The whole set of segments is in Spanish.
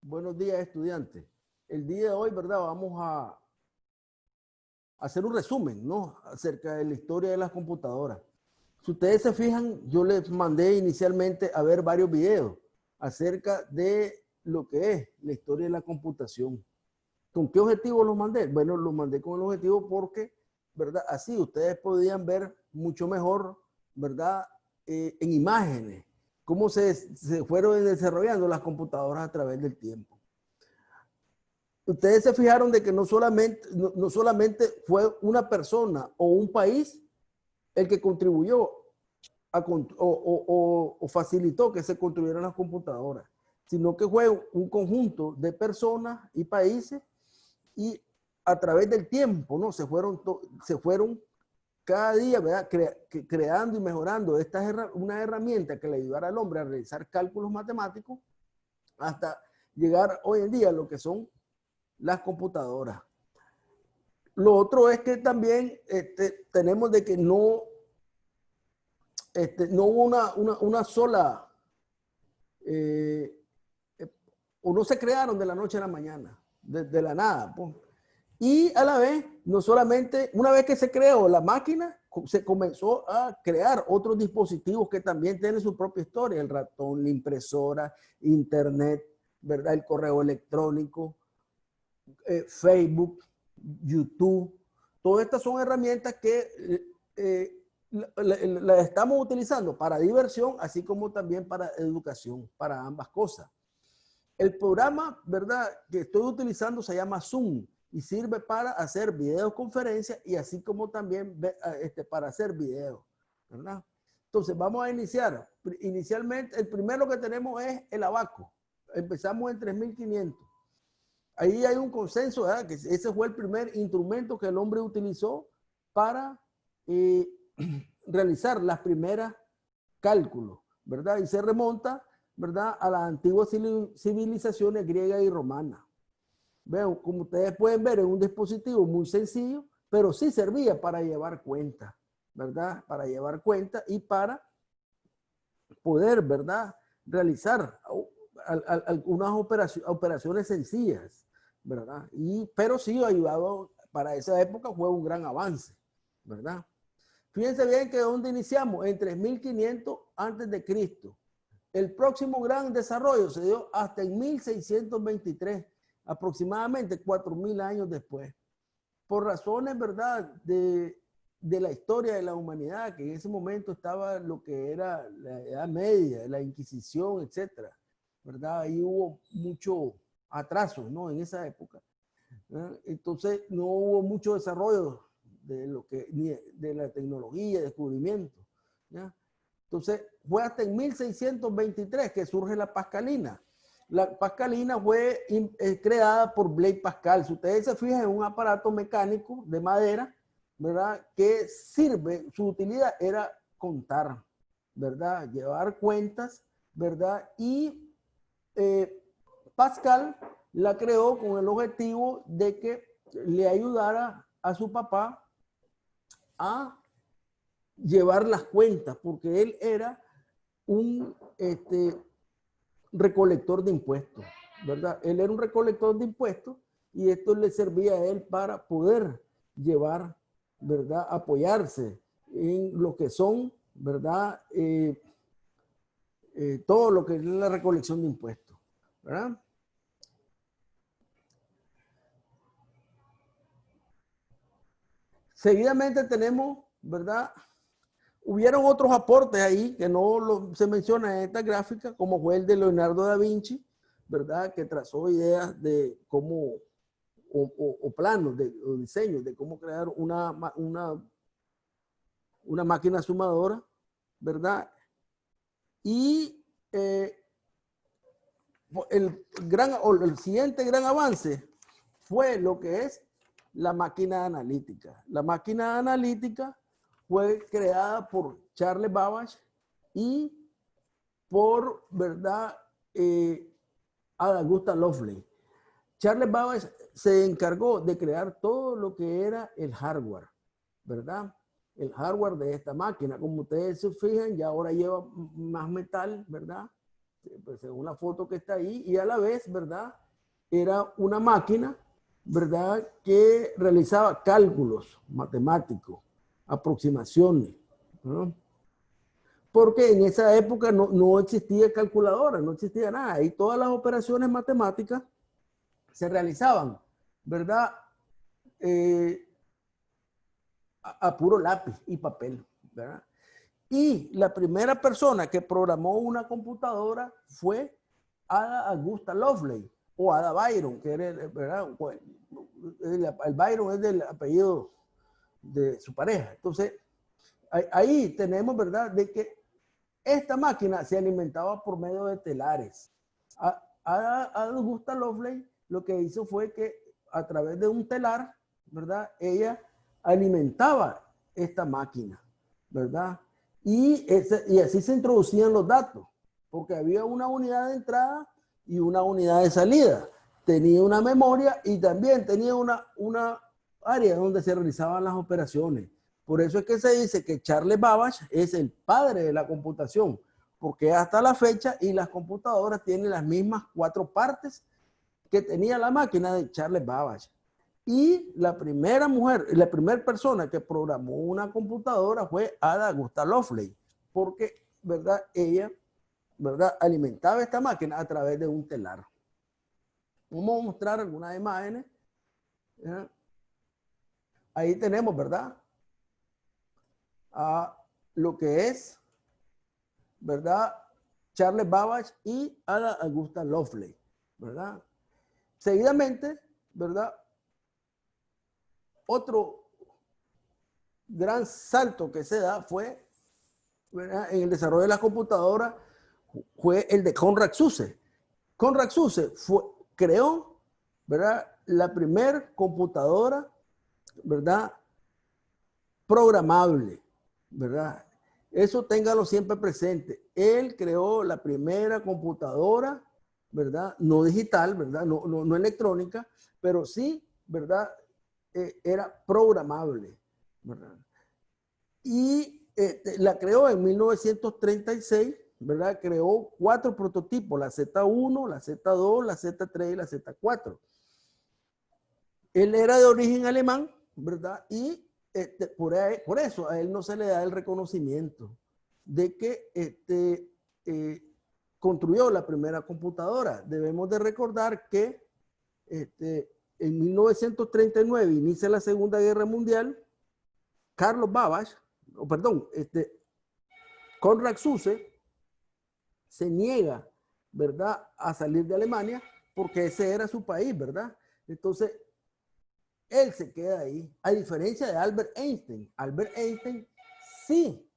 Buenos días, estudiantes. El día de hoy, ¿verdad? Vamos a hacer un resumen, ¿no? Acerca de la historia de las computadoras. Si ustedes se fijan, yo les mandé inicialmente a ver varios videos acerca de lo que es la historia de la computación. ¿Con qué objetivo los mandé? Bueno, los mandé con el objetivo porque, ¿verdad? Así ustedes podían ver mucho mejor, ¿verdad? En imágenes, cómo se fueron desarrollando las computadoras a través del tiempo. Ustedes se fijaron de que no solamente fue una persona o un país el que contribuyó o facilitó que se construyeran las computadoras, sino que fue un conjunto de personas y países y a través del tiempo, ¿no? Se fueron cada día, ¿verdad? Creando y mejorando una herramienta que le ayudara al hombre a realizar cálculos matemáticos hasta llegar hoy en día a lo que son las computadoras. Lo otro es que también tenemos de que no hubo una sola, o no se crearon de la noche a la mañana, de la nada. Pues. Y a la vez, no solamente, una vez que se creó la máquina, se comenzó a crear otros dispositivos que también tienen su propia historia, el ratón, la impresora, internet, ¿verdad? El correo electrónico, Facebook, YouTube. Todas estas son herramientas que la estamos utilizando para diversión, así como también para educación, para ambas cosas. El programa, ¿verdad?, que estoy utilizando se llama Zoom y sirve para hacer videoconferencias y así como también para hacer videos, ¿verdad? Entonces, vamos a iniciar. Inicialmente, el primero que tenemos es el abaco. Empezamos en 3500. Ahí hay un consenso, ¿verdad? Que ese fue el primer instrumento que el hombre utilizó para realizar las primeras cálculos, ¿verdad? Y se remonta, ¿verdad?, a las antiguas civilizaciones griega y romana. Veo, como ustedes pueden ver, es un dispositivo muy sencillo, pero sí servía para llevar cuenta, ¿verdad? Para llevar cuenta y para poder, ¿verdad?, realizar algunas operaciones sencillas, ¿verdad? Pero sí ayudado, para esa época fue un gran avance, ¿verdad? Fíjense bien que donde iniciamos, en 3500 antes de Cristo. El próximo gran desarrollo se dio hasta en 1623, aproximadamente 4000 años después. Por razones, ¿verdad?, de la historia de la humanidad, que en ese momento estaba lo que era la Edad Media, la Inquisición, etcétera, ¿verdad? Ahí hubo mucho atraso, ¿no? En esa época. ¿Verdad? Entonces no hubo mucho desarrollo de lo que de la tecnología, descubrimiento. ¿Ya? Entonces fue hasta en 1623 que surge la Pascalina. La Pascalina fue creada por Blaise Pascal. Si ustedes se fijan, es un aparato mecánico de madera, ¿verdad?, que sirve, su utilidad era contar, ¿verdad?, llevar cuentas, ¿verdad? Y Pascal la creó con el objetivo de que le ayudara a su papá a llevar las cuentas, porque él era un recolector de impuestos, ¿verdad? Él era un recolector de impuestos y esto le servía a él para poder llevar, ¿verdad?, apoyarse en lo que son, ¿verdad?, todo lo que es la recolección de impuestos, ¿verdad? Seguidamente tenemos, ¿verdad? Hubieron otros aportes ahí que se mencionan en esta gráfica, como fue el de Leonardo da Vinci, ¿verdad?, que trazó ideas de cómo, o planos, o diseños de cómo crear una máquina sumadora, ¿verdad? Y el siguiente gran avance fue lo que es la máquina analítica. La máquina analítica fue creada por Charles Babbage y por, ¿verdad?, Ada Gustav Lovelace. Charles Babbage se encargó de crear todo lo que era el hardware, ¿verdad? El hardware de esta máquina. Como ustedes se fijan, ya ahora lleva más metal, ¿verdad? pues, según la foto que está ahí, y a la vez, ¿verdad? Era una máquina, ¿verdad? Que realizaba cálculos matemáticos, aproximaciones, ¿no? Porque en esa época no existía calculadora, no existía nada, y todas las operaciones matemáticas se realizaban, ¿verdad? Eh, a puro lápiz y papel, ¿verdad? Y la primera persona que programó una computadora fue Ada Augusta Lovelace o Ada Byron, que era, ¿verdad? El Byron es del apellido de su pareja. Entonces, ahí tenemos, ¿verdad?, de que esta máquina se alimentaba por medio de telares. Ada Augusta Lovelace lo que hizo fue que a través de un telar, ¿verdad?, ella alimentaba esta máquina, ¿verdad? Y así se introducían los datos, porque había una unidad de entrada y una unidad de salida. Tenía una memoria y también tenía una área donde se realizaban las operaciones. Por eso es que se dice que Charles Babbage es el padre de la computación, porque hasta la fecha y las computadoras tienen las mismas 4 partes que tenía la máquina de Charles Babbage. Y la primera mujer, la primera persona que programó una computadora fue Ada Augusta Lovelace, porque, ¿verdad? Ella, ¿verdad?, alimentaba esta máquina a través de un telar. Vamos a mostrar algunas imágenes. ¿Ya? Ahí tenemos, ¿verdad?, a lo que es, ¿verdad?, Charles Babbage y Ada Augusta Lovelace, ¿verdad? Seguidamente, ¿verdad?, otro gran salto que se da fue, ¿verdad?, en el desarrollo de la computadora fue el de Konrad Zuse. Konrad Zuse creó, ¿verdad?, la primer computadora, ¿verdad?, programable, ¿verdad? Eso téngalo siempre presente. Él creó la primera computadora, ¿verdad?, no digital, ¿verdad?, no electrónica, pero sí, ¿verdad?, era programable, ¿verdad? Y la creó en 1936, ¿verdad? Creó 4 prototipos, la Z1, la Z2, la Z3 y la Z4. Él era de origen alemán, ¿verdad? Y por eso a él no se le da el reconocimiento de que construyó la primera computadora. Debemos de recordar que en 1939 inicia la Segunda Guerra Mundial. Carlos Babbage, Konrad Zuse se niega, ¿verdad?, a salir de Alemania porque ese era su país, ¿verdad? Entonces, él se queda ahí, a diferencia de Albert Einstein. Albert Einstein sí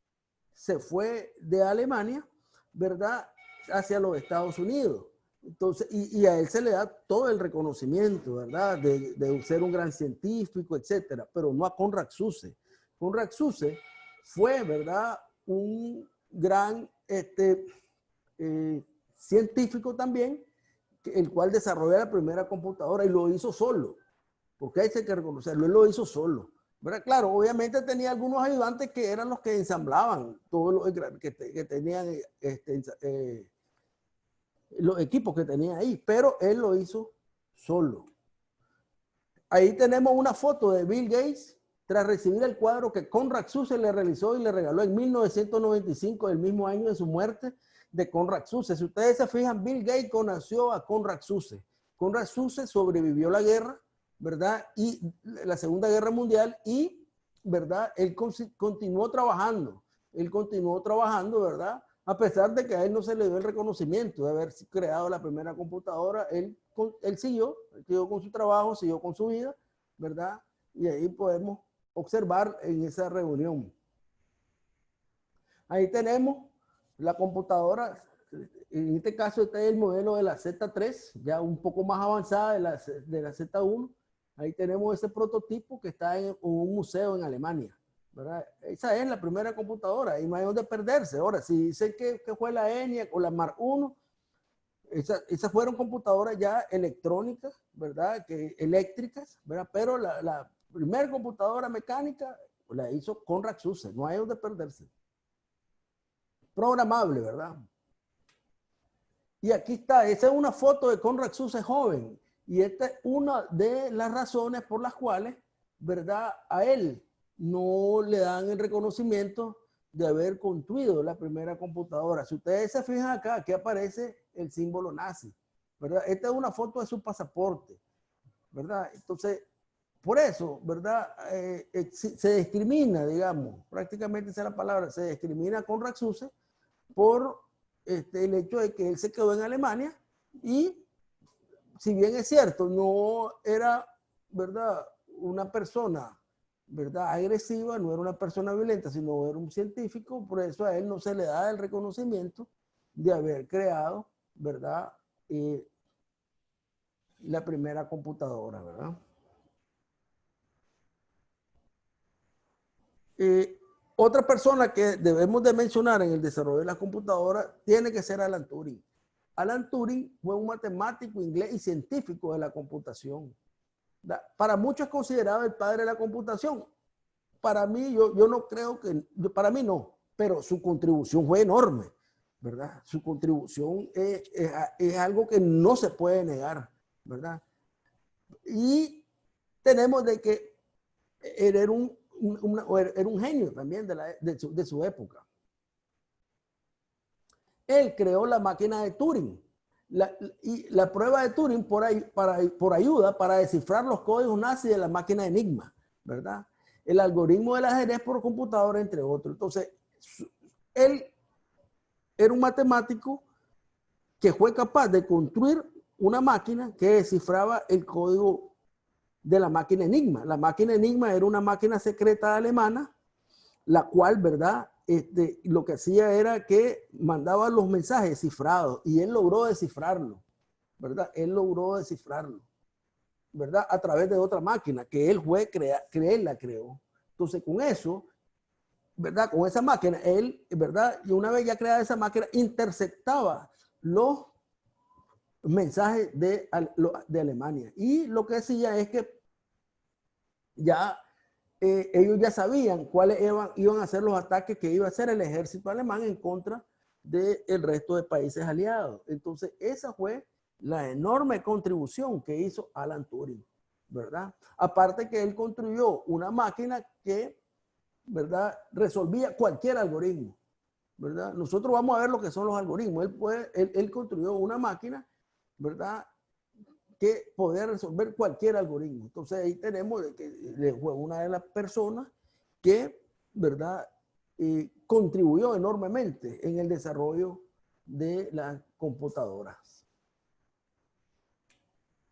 se fue de Alemania, ¿verdad?, hacia los Estados Unidos. Entonces, y a él se le da todo el reconocimiento, ¿verdad?, de ser un gran científico, etcétera, pero no a Konrad Zuse. Konrad Zuse fue, ¿verdad?, un gran científico también, el cual desarrolló la primera computadora y lo hizo solo, porque hay que reconocerlo, él lo hizo solo, ¿verdad? Claro, obviamente tenía algunos ayudantes que eran los que ensamblaban todos los que tenían los equipos que tenía ahí, pero él lo hizo solo. Ahí tenemos una foto de Bill Gates tras recibir el cuadro que Konrad Zuse le realizó y le regaló en 1995, el mismo año de su muerte, de Konrad Zuse. Si ustedes se fijan, Bill Gates conoció a Konrad Zuse. Konrad Zuse sobrevivió la guerra, ¿verdad?, y la Segunda Guerra Mundial, y, ¿verdad?, él continuó trabajando. Él continuó trabajando, ¿verdad?, a pesar de que a él no se le dio el reconocimiento de haber creado la primera computadora. Él siguió con su trabajo, siguió con su vida, ¿verdad? Y ahí podemos observar en esa reunión. Ahí tenemos la computadora, en este caso este es el modelo de la Z3, ya un poco más avanzada de la Z1. Ahí tenemos ese prototipo que está en un museo en Alemania, ¿verdad? Esa es la primera computadora y no hay donde perderse. Ahora, si dicen que fue la ENIAC o la Mark I, esas fueron computadoras ya electrónicas, ¿verdad?, eléctricas, ¿verdad? Pero la primera computadora mecánica la hizo Konrad Zuse, no hay donde perderse. Programable, ¿verdad? Y aquí está, esa es una foto de Konrad Zuse joven. Y esta es una de las razones por las cuales, ¿verdad? A él no le dan el reconocimiento de haber construido la primera computadora. Si ustedes se fijan acá, aquí aparece el símbolo nazi, ¿verdad? Esta es una foto de su pasaporte, ¿verdad? Entonces, por eso, ¿verdad? Se discrimina, digamos, prácticamente esa es la palabra, se discrimina con Konrad Zuse por el hecho de que él se quedó en Alemania y, si bien es cierto, no era, ¿verdad?, una persona, ¿verdad?, agresiva, no era una persona violenta, sino era un científico, por eso a él no se le da el reconocimiento de haber creado, ¿verdad?, la primera computadora, ¿verdad? Otra persona que debemos de mencionar en el desarrollo de la computadora tiene que ser Alan Turing. Alan Turing fue un matemático inglés y científico de la computación. Para muchos es considerado el padre de la computación. Para mí, yo no creo que, para mí no, pero su contribución fue enorme, ¿verdad? Su contribución es algo que no se puede negar, ¿verdad? Y tenemos de que era un genio también de su época. Él creó la máquina de Turing. Y la prueba de Turing por ayuda para descifrar los códigos nazis de la máquina Enigma, ¿verdad? El algoritmo del ajedrez por computadora, entre otros. Entonces, él era un matemático que fue capaz de construir una máquina que descifraba el código de la máquina Enigma. La máquina Enigma era una máquina secreta alemana, la cual, ¿verdad?, lo que hacía era que mandaba los mensajes cifrados y él logró descifrarlo, ¿verdad? Él logró descifrarlo, ¿verdad? A través de otra máquina que él él la creó. Entonces, con eso, ¿verdad? Con esa máquina, él, ¿verdad? Y una vez ya creada esa máquina, interceptaba los mensajes de Alemania. Y lo que hacía es que ya ellos ya sabían cuáles iban a ser los ataques que iba a hacer el ejército alemán en contra del resto de países aliados. Entonces, esa fue la enorme contribución que hizo Alan Turing, ¿verdad? Aparte que él construyó una máquina que, ¿verdad?, resolvía cualquier algoritmo, ¿verdad? Nosotros vamos a ver lo que son los algoritmos. Él construyó una máquina, ¿verdad?, que poder resolver cualquier algoritmo. Entonces ahí tenemos que fue una de las personas que, ¿verdad?, contribuyó enormemente en el desarrollo de las computadoras.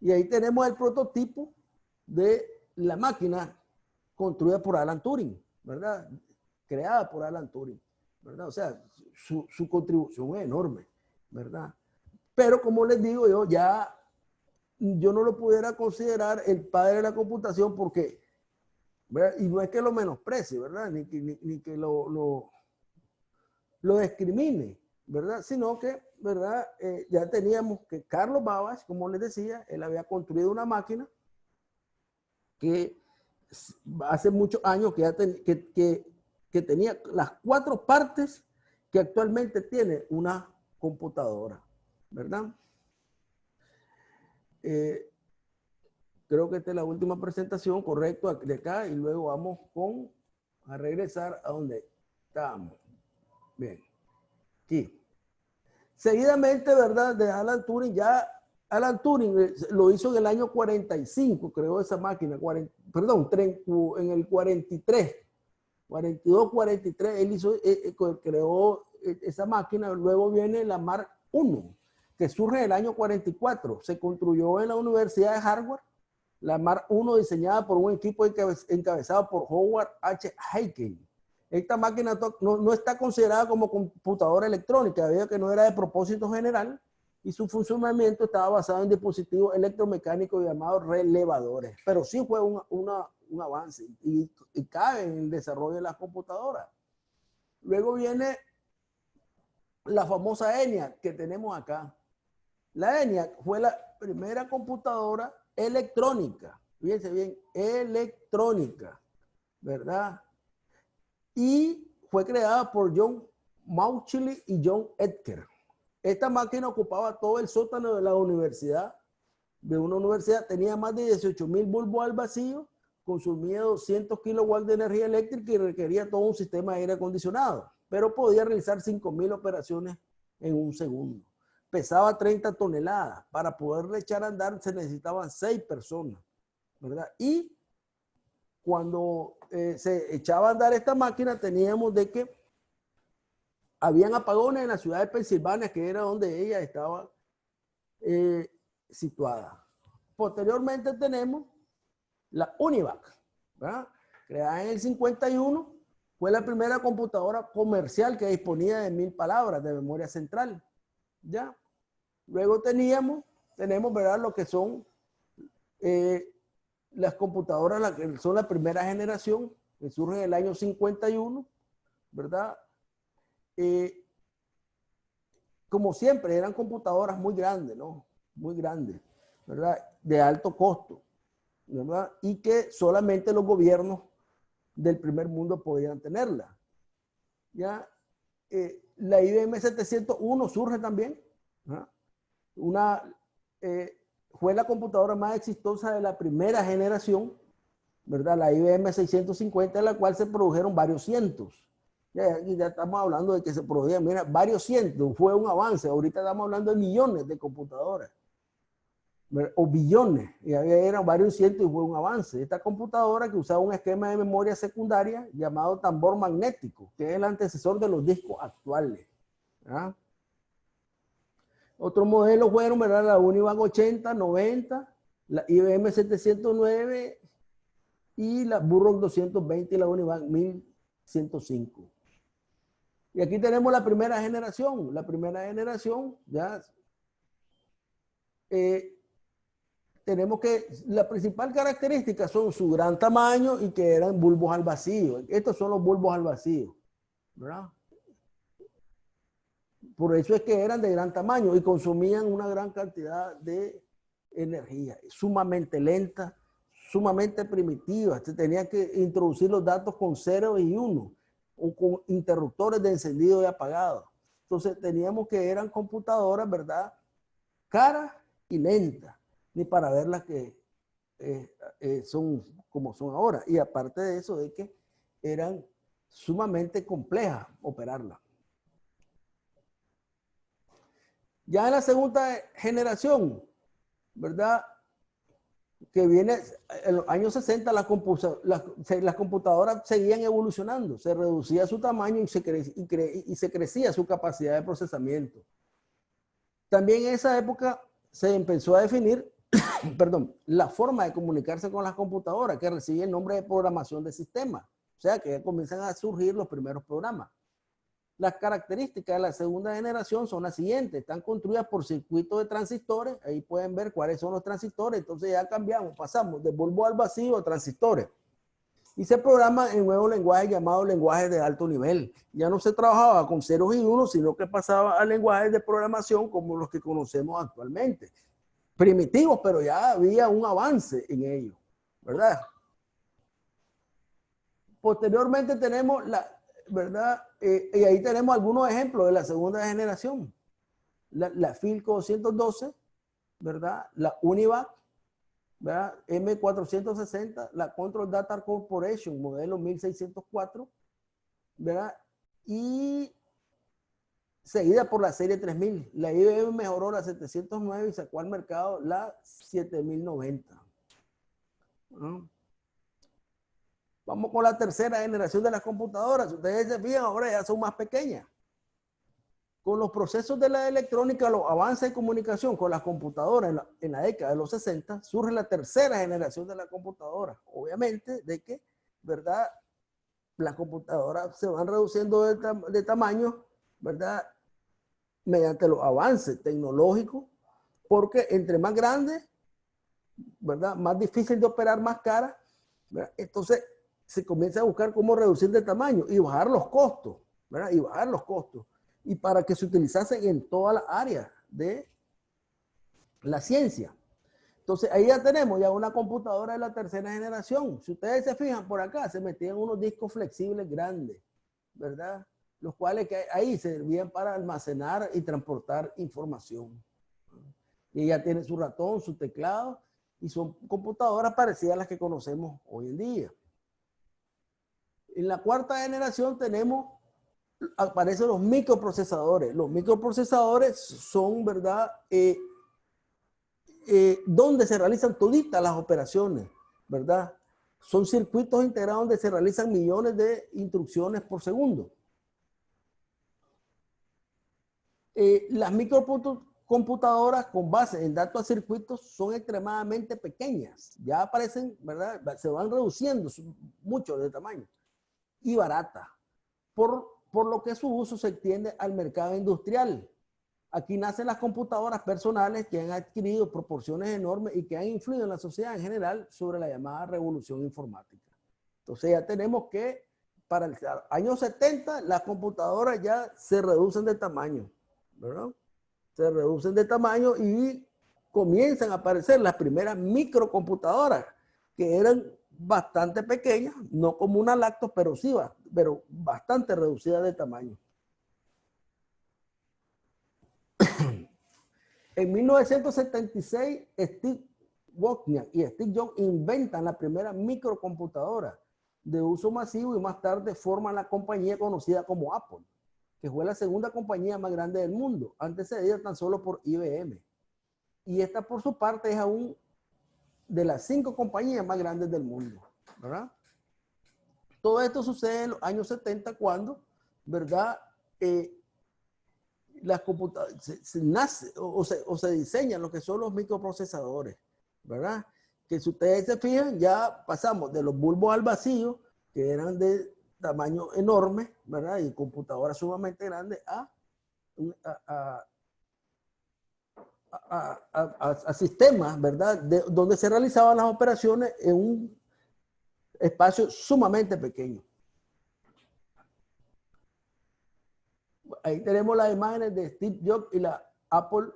Y ahí tenemos el prototipo de la máquina construida por Alan Turing, ¿verdad?, creada por Alan Turing, ¿verdad? O sea, su contribución es enorme, ¿verdad? Pero como les digo yo no lo pudiera considerar el padre de la computación porque, ¿verdad?, y no es que lo menosprecie, ¿verdad?, ni que lo discrimine, ¿verdad?, sino que, ¿verdad?, ya teníamos que Carlos Babbage, como les decía, él había construido una máquina que hace muchos años que tenía las 4 partes que actualmente tiene una computadora, ¿verdad? Creo que esta es la última presentación, correcto, de acá, y luego vamos a regresar a donde estábamos. Bien, aquí. Seguidamente, ¿verdad?, de Alan Turing, Alan Turing lo hizo en el año 45, creó esa máquina, en el 43, 42, 43, él creó esa máquina. Luego viene la Mark I, que surge en el año 44, se construyó en la Universidad de Harvard. La Mark I diseñada por un equipo encabezado por Howard H. Heiken. Esta máquina no está considerada como computadora electrónica, debido a que no era de propósito general y su funcionamiento estaba basado en dispositivos electromecánicos llamados relevadores. Pero sí fue un avance y cabe en el desarrollo de las computadoras. Luego viene la famosa ENIAC que tenemos acá. La ENIAC fue la primera computadora electrónica, fíjense bien, electrónica, ¿verdad? Y fue creada por John Mauchly y John Edker. esta máquina ocupaba todo el sótano de la universidad, de una universidad, tenía más de 18,000 bulbos al vacío, consumía 200 kilowatts de energía eléctrica y requería todo un sistema de aire acondicionado, pero podía realizar 5,000 operaciones en un segundo. Pesaba 30 toneladas. Para poderle echar a andar se necesitaban 6 personas, ¿verdad? Y cuando se echaba a andar esta máquina, teníamos de que habían apagones en la ciudad de Pensilvania, que era donde ella estaba situada. Posteriormente tenemos la UNIVAC, ¿verdad? Creada en el 51, fue la primera computadora comercial que disponía de 1000 palabras de memoria central, ¿ya? Luego tenemos, ¿verdad? Lo que son las computadoras, que son la primera generación, que surge en el año 51, ¿verdad? Como siempre, eran computadoras muy grandes, ¿no? Muy grandes, ¿verdad? De alto costo, ¿verdad? Y que solamente los gobiernos del primer mundo podían tenerla. ¿Ya? La IBM 701 surge también, ¿verdad? Fue la computadora más exitosa de la primera generación, ¿verdad? La IBM 650, en la cual se produjeron varios cientos. Ya estamos hablando de que se produjeron, mira, varios cientos, fue un avance. Ahorita estamos hablando de millones de computadoras, ¿verdad? O billones, y eran varios cientos y fue un avance. Esta computadora que usaba un esquema de memoria secundaria llamado tambor magnético, que es el antecesor de los discos actuales, ¿verdad? Otros modelos fueron, ¿verdad? La Univac 80, 90, la IBM 709 y la Burroughs 220 y la Univac 1105. Y aquí tenemos la primera generación. La primera generación, ya tenemos que, la principal característica son su gran tamaño y que eran bulbos al vacío. Estos son los bulbos al vacío, ¿verdad? Por eso es que eran de gran tamaño y consumían una gran cantidad de energía, sumamente lenta, sumamente primitiva. Se tenía que introducir los datos con 0 y 1 o con interruptores de encendido y apagado. Entonces teníamos que eran computadoras, ¿verdad? Caras y lentas, ni para verlas que son como son ahora. Y aparte de eso, de que eran sumamente complejas operarlas. Ya en la segunda generación, ¿verdad? Que viene en los años 60, las computadoras seguían evolucionando, se reducía su tamaño y se crecía su capacidad de procesamiento. También en esa época se empezó a definir, perdón, la forma de comunicarse con las computadoras, que recibe el nombre de programación de sistemas. O sea, que ya comienzan a surgir los primeros programas. Las características de la segunda generación son las siguientes. Están construidas por circuitos de transistores. Ahí pueden ver cuáles son los transistores. Entonces ya cambiamos, pasamos de bulbo al vacío a transistores. Y se programa en nuevo lenguaje llamado lenguaje de alto nivel. Ya no se trabajaba con ceros y unos, sino que pasaba a lenguajes de programación como los que conocemos actualmente. Primitivos, pero ya había un avance en ello, ¿verdad? Posteriormente tenemos ¿verdad? Y ahí tenemos algunos ejemplos de la segunda generación. La Philco 212, ¿verdad? La UNIVAC, ¿verdad? M460, la Control Data Corporation, modelo 1604, ¿verdad? Y seguida por la serie 3000. La IBM mejoró la 709 y sacó al mercado la 7090. ¿No? Vamos con la tercera generación de las computadoras. Si ustedes se fijan, ahora ya son más pequeñas. Con los procesos de la electrónica, los avances de comunicación con las computadoras en la década de los 60, surge la tercera generación de la computadora. Obviamente, de que, ¿verdad? Las computadoras se van reduciendo de tamaño, ¿verdad? Mediante los avances tecnológicos, porque entre más grande, ¿verdad? Más difícil de operar, más cara, ¿verdad? Entonces, se comienza a buscar cómo reducir de tamaño y bajar los costos, ¿verdad? Y bajar los costos. Y para que se utilizasen en todas las áreas de la ciencia. Entonces, ahí ya tenemos ya una computadora de la tercera generación. Si ustedes se fijan por acá, se metían unos discos flexibles grandes, ¿verdad? los cuales que ahí servían para almacenar y transportar información. Y ella tiene su ratón, su teclado, y son computadoras parecidas a las que conocemos hoy en día. En la cuarta generación aparecen los microprocesadores. Los microprocesadores son, ¿verdad?, donde se realizan toditas las operaciones, ¿verdad? Son circuitos integrados donde se realizan millones de instrucciones por segundo. Las microcomputadoras con base en datos a circuitos son extremadamente pequeñas. Ya aparecen, ¿verdad? Se van reduciendo mucho de tamaño y barata, por lo que su uso se extiende al mercado industrial. Aquí nacen las computadoras personales que han adquirido proporciones enormes y que han influido en la sociedad en general sobre la llamada revolución informática. Entonces ya tenemos que para el año 70 las computadoras ya se reducen de tamaño, ¿verdad? Se reducen de tamaño y comienzan a aparecer las primeras microcomputadoras que eran bastante pequeñas, no como una lacto, pero sí, pero bastante reducidas de tamaño. En 1976, Steve Wozniak y Steve Jobs inventan la primera microcomputadora de uso masivo y más tarde forman la compañía conocida como Apple, que fue la segunda compañía más grande del mundo, antecedida tan solo por IBM. Y esta, por su parte, es aún de las 5 compañías más grandes del mundo, ¿verdad? Todo esto sucede en los años 70 cuando, ¿verdad?, las computadoras nace o se diseñan lo que son los microprocesadores, ¿verdad? Que si ustedes se fijan, ya pasamos de los bulbos al vacío, que eran de tamaño enorme, ¿verdad? Y computadoras sumamente grandes, a sistemas, ¿verdad? Donde se realizaban las operaciones en un espacio sumamente pequeño. Ahí tenemos las imágenes de Steve Jobs y la Apple,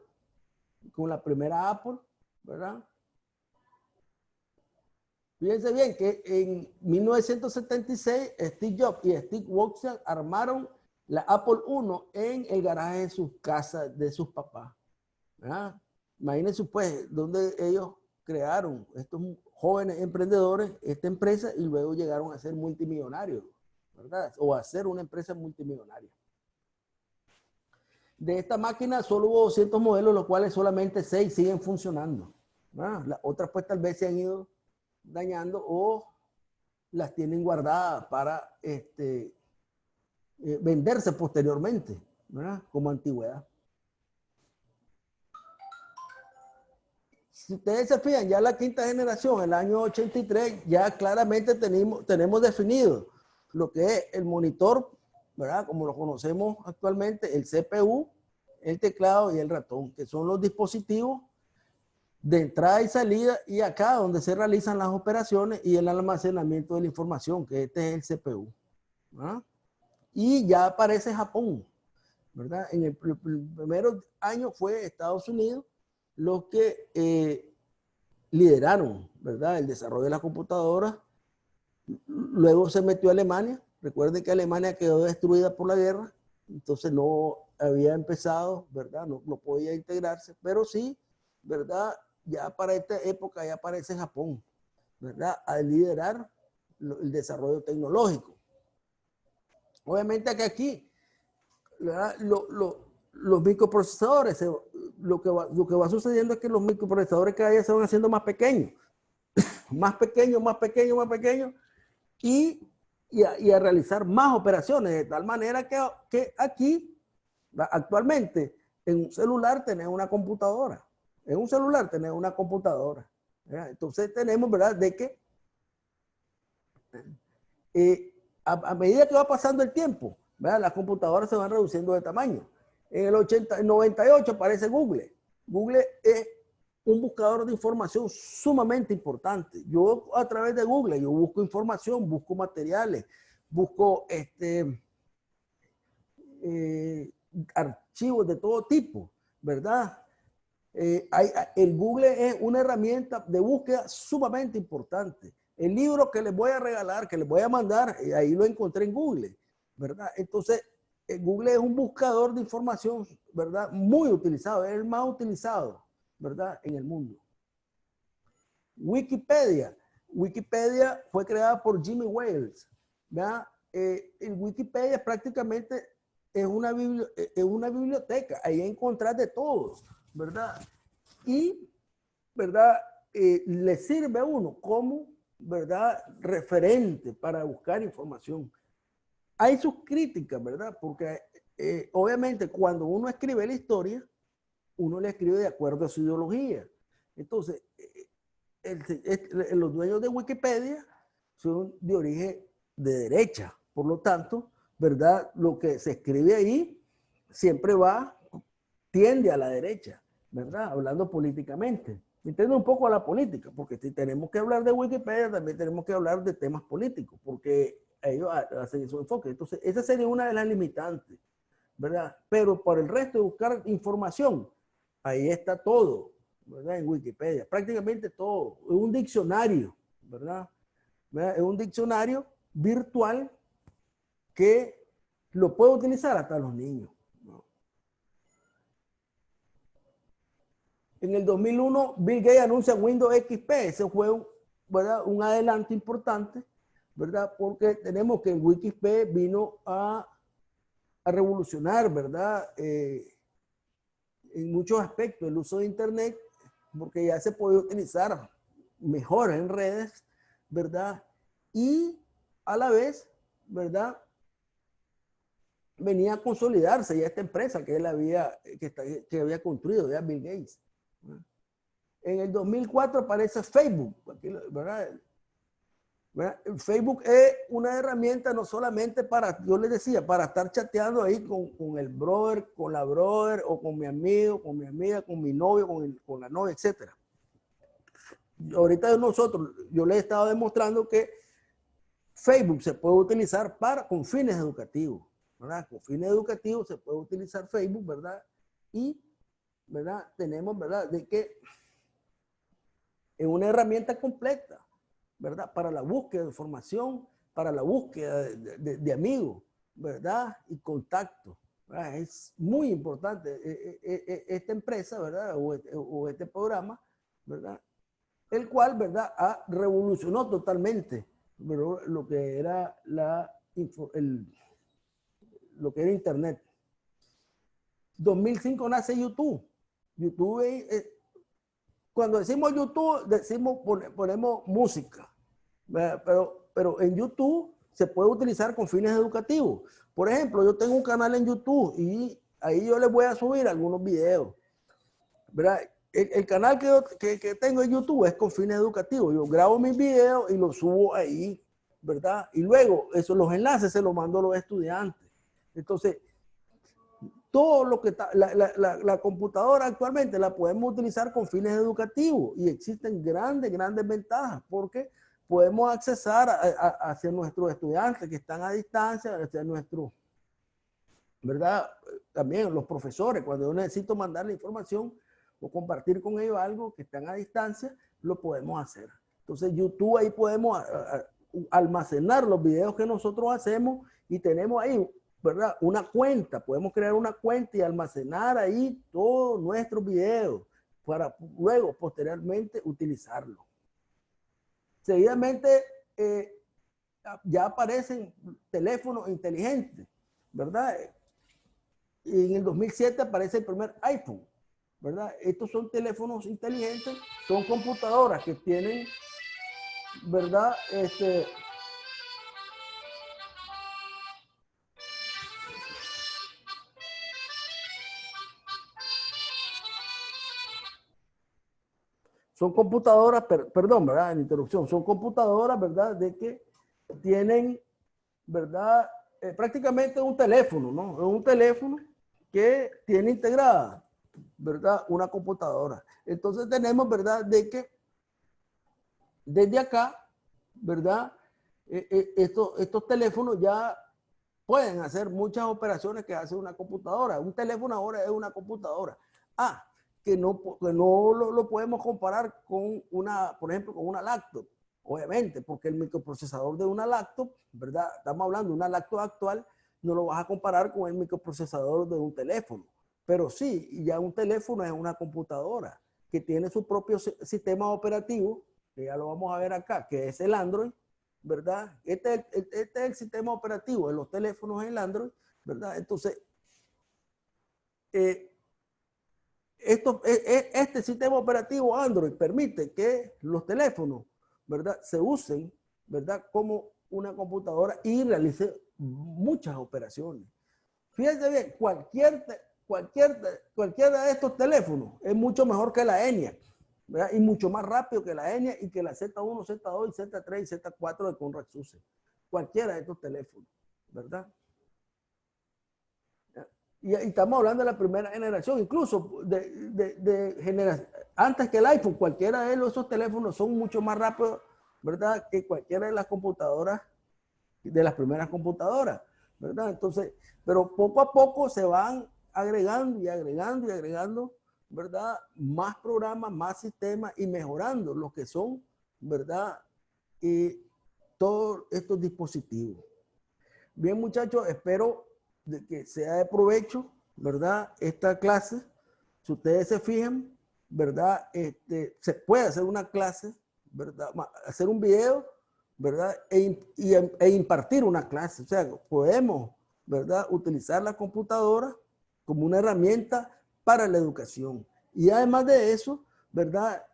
con la primera Apple, ¿verdad? Fíjense bien que en 1976 Steve Jobs y Steve Wozniak armaron la Apple I en el garaje de sus casas, de sus papás, ¿verdad? Imagínense pues donde ellos crearon, estos jóvenes emprendedores, esta empresa, y luego llegaron a ser multimillonarios, ¿verdad? O a ser una empresa multimillonaria. De esta máquina solo hubo 200 modelos, los cuales solamente 6 siguen funcionando, ¿verdad? Las otras pues tal vez se han ido dañando o las tienen guardadas para venderse posteriormente, ¿verdad?, como antigüedad. Si ustedes se fijan, ya la quinta generación, el año 83, ya claramente tenemos definido lo que es el monitor, ¿verdad?, como lo conocemos actualmente, el CPU, el teclado y el ratón, que son los dispositivos de entrada y salida, y acá donde se realizan las operaciones y el almacenamiento de la información, que este es el CPU, ¿verdad? Y ya aparece Japón, ¿verdad? En el primer año fue Estados Unidos los que lideraron, ¿verdad?, el desarrollo de las computadoras. Luego se metió Alemania. Recuerden que Alemania quedó destruida por la guerra, entonces no había empezado, ¿verdad? No podía integrarse, pero sí, ¿verdad?, ya para esta época ya aparece Japón, ¿verdad?, a liderar el desarrollo tecnológico. Obviamente que aquí, ¿verdad?, los microprocesadores, lo que va sucediendo es que los microprocesadores cada día se van haciendo más pequeños, más pequeños, más pequeños, más pequeños, y a realizar más operaciones, de tal manera que aquí, actualmente, en un celular tenés una computadora. En un celular tenés una computadora, ¿verdad? Entonces tenemos, ¿verdad?, de que a medida que va pasando el tiempo, ¿verdad?, las computadoras se van reduciendo de tamaño. En el 98 aparece Google. Google es un buscador de información sumamente importante. Yo a través de Google, yo busco información, busco materiales, busco archivos de todo tipo, ¿verdad? El Google es una herramienta de búsqueda sumamente importante. El libro que les voy a regalar, que les voy a mandar, ahí lo encontré en Google, ¿verdad? Entonces, Google es un buscador de información, ¿verdad? Muy utilizado, es el más utilizado, ¿verdad? En el mundo. Wikipedia. Wikipedia fue creada por Jimmy Wales, ¿verdad? En Wikipedia prácticamente es una biblioteca, ahí encontrás de todo, ¿verdad? Y, ¿verdad? Le sirve a uno como, ¿verdad? Referente para buscar información. Hay sus críticas, ¿verdad? Porque obviamente cuando uno escribe la historia, uno la escribe de acuerdo a su ideología. Entonces, los dueños de Wikipedia son de origen de derecha. Por lo tanto, ¿verdad? Lo que se escribe ahí siempre tiende a la derecha, ¿verdad? Hablando políticamente. Entiendo un poco a la política, porque si tenemos que hablar de Wikipedia, también tenemos que hablar de temas políticos, porque ellos hacen su enfoque. Entonces, esa sería una de las limitantes, ¿verdad? Pero por el resto de buscar información, ahí está todo, ¿verdad? En Wikipedia, prácticamente todo. Es un diccionario, ¿verdad? Es un diccionario virtual que lo puede utilizar hasta los niños, ¿no? En el 2001, Bill Gates anuncia Windows XP. Ese fue, ¿verdad? Un adelanto importante, ¿verdad? Porque tenemos que el XP vino a revolucionar, ¿verdad? En muchos aspectos el uso de Internet, porque ya se puede utilizar mejor en redes, ¿verdad? Y a la vez, ¿verdad? Venía a consolidarse ya esta empresa que él había construido, ya Bill Gates. En el 2004 aparece Facebook, ¿verdad? Facebook es una herramienta no solamente para, yo les decía, para estar chateando ahí con el brother, con la brother, o con mi amigo, con mi amiga, con mi novio, con la novia, etc. Ahorita yo les he estado demostrando que Facebook se puede utilizar con fines educativos, ¿verdad? Con fines educativos se puede utilizar Facebook, ¿verdad? Y, ¿verdad? Tenemos, ¿verdad? De que es una herramienta completa, ¿verdad? Para la búsqueda de información, para la búsqueda de amigos, ¿verdad? Y contacto, ¿verdad? Es muy importante esta empresa, ¿verdad? O este programa, ¿verdad? El cual, ¿verdad? Revolucionó totalmente, ¿verdad? Lo que era lo que era Internet. 2005 nace YouTube. YouTube cuando decimos YouTube, ponemos música, pero en YouTube se puede utilizar con fines educativos. Por ejemplo, yo tengo un canal en YouTube y ahí yo les voy a subir algunos videos, ¿verdad? El canal que tengo en YouTube es con fines educativos. Yo grabo mis videos y los subo ahí, ¿verdad? Y luego los enlaces se los mando a los estudiantes. Entonces, todo lo que está, la computadora actualmente la podemos utilizar con fines educativos y existen grandes ventajas porque podemos accesar hacia nuestros estudiantes que están a distancia, hacia nuestros, ¿verdad? También los profesores, cuando yo necesito mandar la información o compartir con ellos algo que están a distancia, lo podemos hacer. Entonces YouTube ahí podemos almacenar los videos que nosotros hacemos y tenemos ahí, ¿verdad? Una cuenta, podemos crear una cuenta y almacenar ahí todos nuestros videos para luego, posteriormente, utilizarlo. Seguidamente, ya aparecen teléfonos inteligentes, ¿verdad? Y en el 2007 aparece el primer iPhone, ¿verdad? Estos son teléfonos inteligentes, son computadoras que tienen, ¿verdad? Son computadoras, perdón, ¿verdad? En interrupción, son computadoras, ¿verdad? De que tienen, ¿verdad? Prácticamente un teléfono, ¿no? Es un teléfono que tiene integrada, ¿verdad? Una computadora. Entonces tenemos, ¿verdad? De que desde acá, ¿verdad? Estos teléfonos ya pueden hacer muchas operaciones que hace una computadora. Un teléfono ahora es una computadora. Que no lo podemos comparar con por ejemplo, con una laptop. Obviamente, porque el microprocesador de una laptop, ¿verdad? Estamos hablando de una laptop actual, no lo vas a comparar con el microprocesador de un teléfono. Pero sí, ya un teléfono es una computadora que tiene su propio sistema operativo, que ya lo vamos a ver acá, que es el Android, ¿verdad? Este es el sistema operativo de los teléfonos, el Android, ¿verdad? Entonces, este sistema operativo Android permite que los teléfonos, ¿verdad?, se usen, ¿verdad?, como una computadora y realice muchas operaciones. Fíjense bien, cualquiera de estos teléfonos es mucho mejor que la ENIAC, ¿verdad? Y mucho más rápido que la ENIAC y que la Z1, Z2, Z3 y Z4 de Conrad SUSE. Cualquiera de estos teléfonos, ¿verdad? Y estamos hablando de la primera generación, incluso antes que el iPhone, cualquiera de esos teléfonos son mucho más rápidos, ¿verdad?, que cualquiera de las computadoras, de las primeras computadoras, ¿verdad? Entonces, pero poco a poco se van agregando y agregando y agregando, ¿verdad?, más programas, más sistemas y mejorando lo que son, ¿verdad?, y todos estos dispositivos. Bien, muchachos, espero de que sea de provecho, ¿verdad?, esta clase. Si ustedes se fijan, ¿verdad?, se puede hacer una clase, ¿verdad?, hacer un video, ¿verdad?, e impartir una clase. O sea, podemos, ¿verdad?, utilizar la computadora como una herramienta para la educación. Y además de eso, ¿verdad?,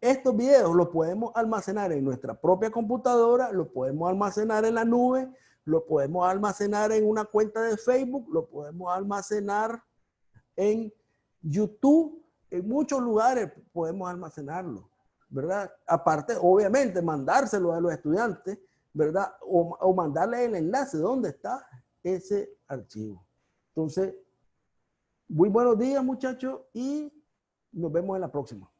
estos videos los podemos almacenar en nuestra propia computadora, los podemos almacenar en la nube, lo podemos almacenar en una cuenta de Facebook, lo podemos almacenar en YouTube, en muchos lugares podemos almacenarlo, ¿verdad? Aparte, obviamente, mandárselo a los estudiantes, ¿verdad? O mandarle el enlace de dónde está ese archivo. Entonces, muy buenos días, muchachos, y nos vemos en la próxima.